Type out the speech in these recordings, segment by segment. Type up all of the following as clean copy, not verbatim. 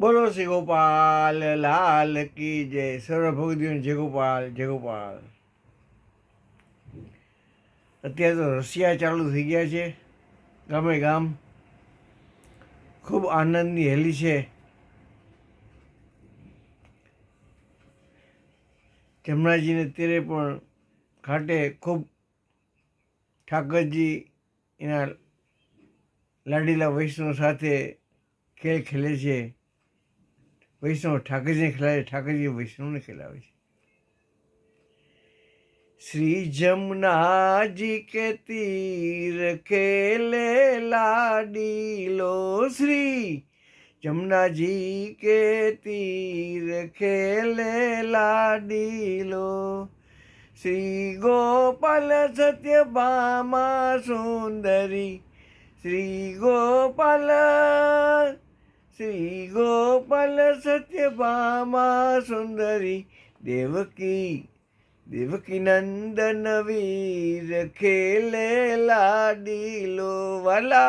બોલો શ્રી ગોપાલ લાલ કી જય. સર્વ ભગવદીઓને જય ગોપાલ જય ગોપાલ. અત્યારે તો રશિયા ચાલુ થઈ ગયા છે, ગામે ગામ ખૂબ આનંદની હેલી છે. જમનાજીને અત્યારે પણ ઘાટે ખૂબ ઠાકરજી એના લાડીલા વૈષ્ણવ સાથે ખેલ ખેલે છે. વૈષ્ણવ ઠાકરજીને ખેલાવે, ઠાકરજી વૈષ્ણવને ખેલાવે છે. श्री जमुना जी के तीर खेले लाडीलो, श्री जमुना जी के तीर खेले लाडीलो, श्री गोपाल सत्यभामा सुंदरी, श्री गोपाल सत्यभामा सुंदरी, देवकी नंदन वीर खेले लाडीलो वाला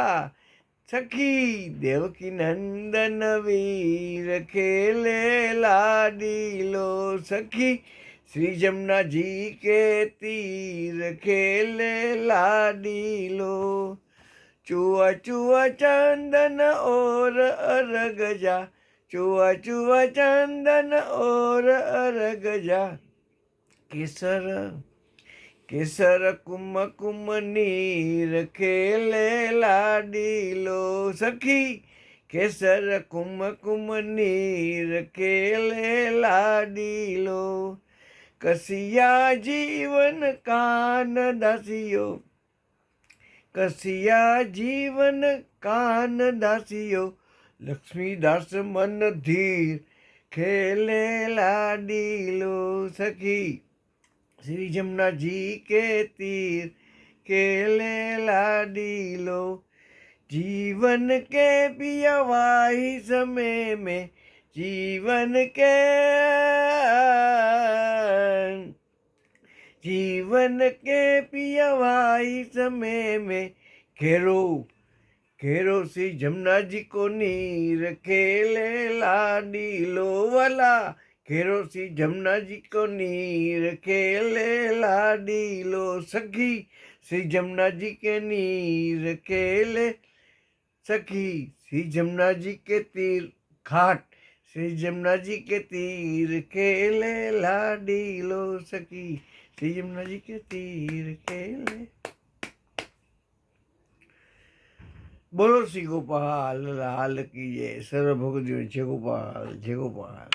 सखी, देवकी नंदन वीर खेले लाडीलो सखी, श्री जमुना जी के तीर खेले लाडीलो, चुआ चुआ चंदन और अर्घ जा, चुआ चुआ चंदन और अर्घ जा, केसर केसर कुम कुम नीर खेले लाडीलो सखी, केसर कुम कुम नीर खेले लाडीलो, कसिया जीवन कान दासियो, कसिया जीवन कान दासियो, लक्ष्मीदास मन धीर खेले लाडीलो सखी, श्री जमुना जी के तीर खेले लाडीलो, जीवन के पियवाही समय में, जीवन के पियवाही समय में, घेरो घेरो श्री जमुना जी को नीर खेले लाडीलो वाला, घेरो श्री जमुना जी को नीर खेले लाडीलो सखी, श्री जमुना जी के नीर खेले सखी, श्री जमुना जी के तीर घाट, श्री जमुना जी के तीर खेले लाडीलो सखी, श्री जमुना जी के तीर खेले. बोलो श्री गोपाल लाल की जय. सर्व भगवदीओ जय गोपाल जय गोपाल.